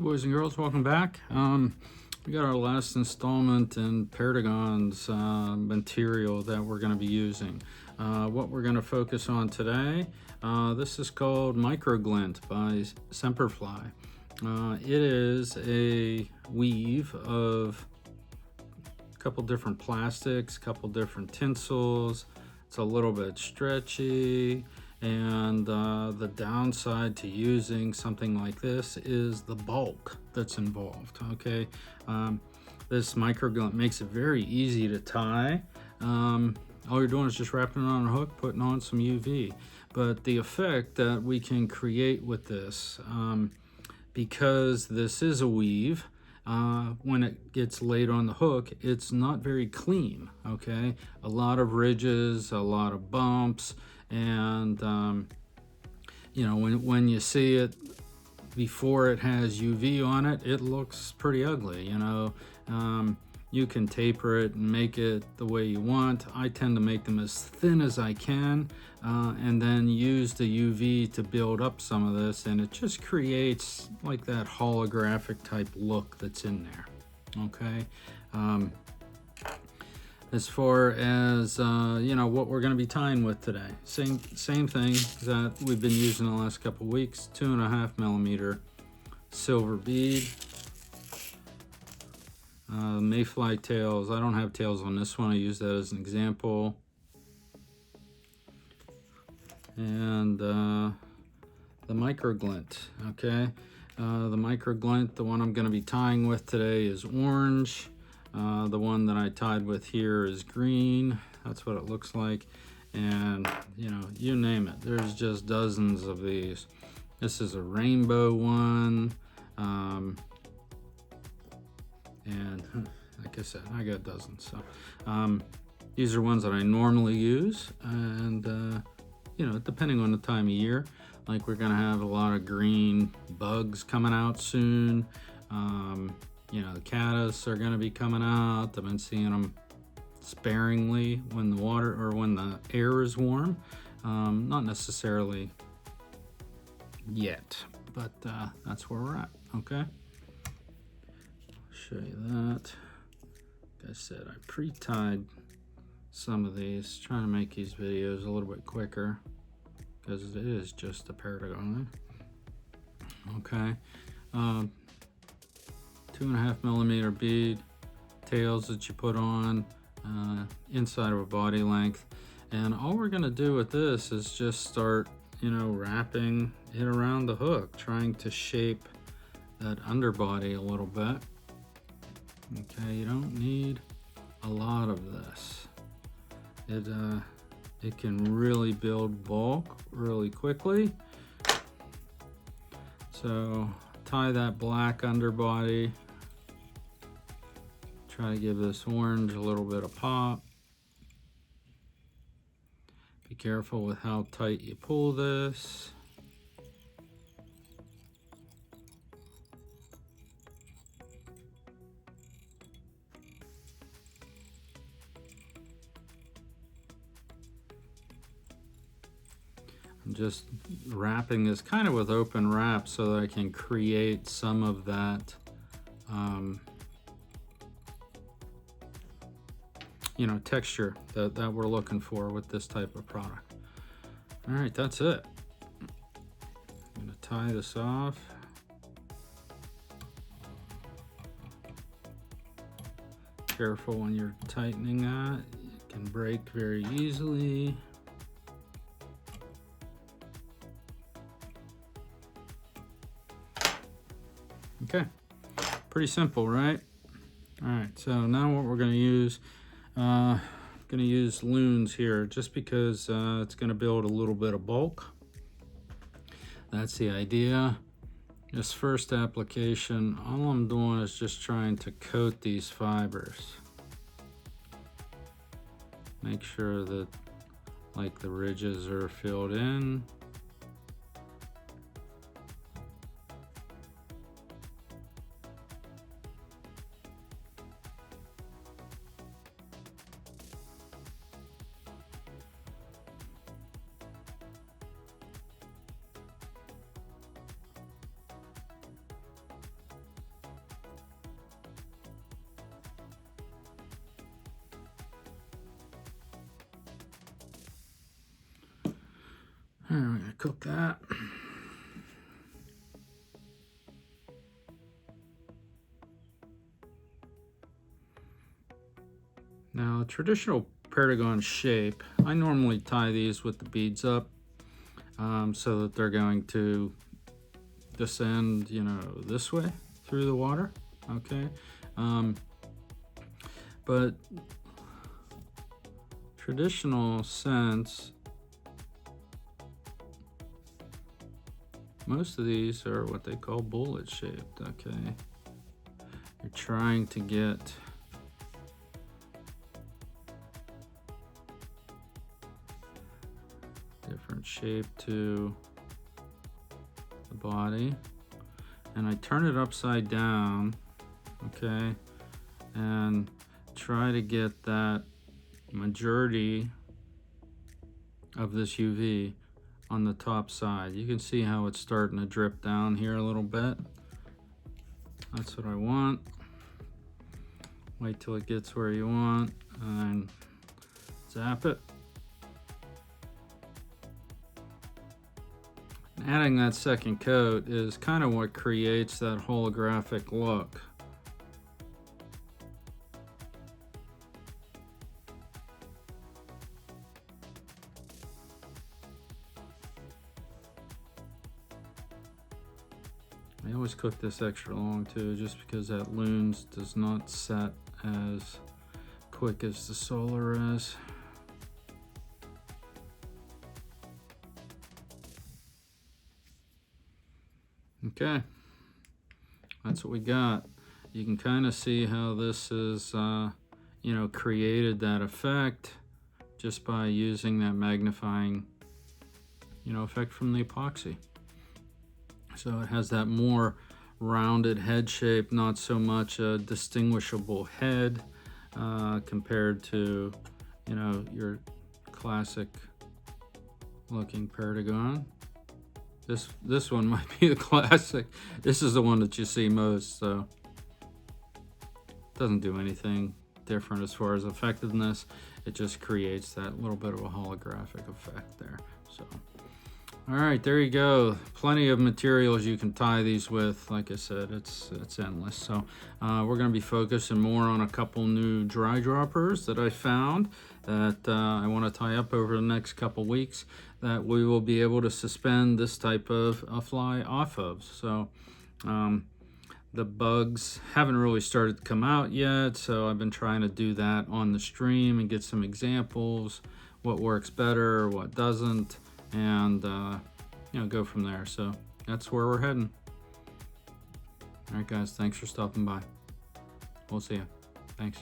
boys and girls, welcome back. We got our last installment in perdigons material that we're going to be using. What we're going to focus on today, this is called Micro-glint by Semperfli. It is a weave of a couple different plastics, a couple different tinsels. It's a little bit stretchy. And the downside to using something like this is the bulk that's involved. Okay, this micro-glint makes it very easy to tie. All you're doing is just wrapping it on a hook, putting on some UV. But the effect that we can create with this, because this is a weave, when it gets laid on the hook, it's not very clean. Okay, a lot of ridges, a lot of bumps. And you know, when you see it before it has UV on it, it looks pretty ugly. You know, you can taper it and make it the way you want. I tend to make them as thin as I can, and then use the UV to build up some of this, and it just creates like that holographic type look that's in there. Okay. As far as you know, what we're going to be tying with today, same thing that we've been using the last couple weeks. 2.5 millimeter silver bead, mayfly tails. I don't have tails on this one. I use that as an example. And the micro-glint. Okay, the micro-glint, the one I'm going to be tying with today is orange. The one that I tied with here is green. That's what it looks like. And you know, you name it, there's just dozens of these. This is a rainbow one. And like I said, I got dozens. So these are ones that I normally use. And you know, depending on the time of year, like we're gonna have a lot of green bugs coming out soon. You know, the caddis are going to be coming out. I've been seeing them sparingly when the water or when the air is warm. Not necessarily yet, but that's where we're at. Okay, I'll show you that. Like I said, I pre-tied some of these, trying to make these videos a little bit quicker because it is just a perdigon. Okay. 2.5 millimeter bead, tails that you put on inside of a body length. And all we're going to do with this is just start, you know, wrapping it around the hook, trying to shape that underbody a little bit. Okay, you don't need a lot of this. It can really build bulk really quickly. So tie that black underbody. Try to give this orange a little bit of pop. Be careful with how tight you pull this. I'm just wrapping this kind of with open wrap so that I can create some of that you know, texture that we're looking for with this type of product. All right, that's it. I'm gonna tie this off. Careful when you're tightening that, it can break very easily. Okay, pretty simple, right? All right, so now what we're gonna use, going to use loons here just because it's going to build a little bit of bulk. That's the idea. This first application, all I'm doing is just trying to coat these fibers. Make sure that like the ridges are filled in. cook that. Now, traditional perdigon shape, I normally tie these with the beads up so that they're going to descend, you know, this way through the water, okay? But traditional sense, most of these are what they call bullet shaped, okay? You're trying to get different shape to the body, and I turn it upside down, okay, and try to get that majority of this UV on the top side. You can see how it's starting to drip down here a little bit. That's what I want. Wait till it gets where you want and zap it. Adding that second coat is kind of what creates that holographic look. I always cook this extra long too, just because that lunes does not set as quick as the solar is. Okay, that's what we got. You can kind of see how this is, you know, created that effect just by using that magnifying, you know, effect from the epoxy. So it has that more rounded head shape, not so much a distinguishable head compared to, you know, your classic looking perdigon. This one might be the classic. This is the one that you see most, so it doesn't do anything different as far as effectiveness. It just creates that little bit of a holographic effect there. So, all right, there you go. Plenty of materials you can tie these with. Like I said, it's endless. So we're going to be focusing more on a couple new dry droppers that I found that I want to tie up over the next couple weeks, that we will be able to suspend this type of a fly off of. So the bugs haven't really started to come out yet, so I've been trying to do that on the stream and get some examples, what works better, what doesn't, and you know, go from there. So that's where we're heading. All right, guys, thanks for stopping by. We'll see you. Thanks.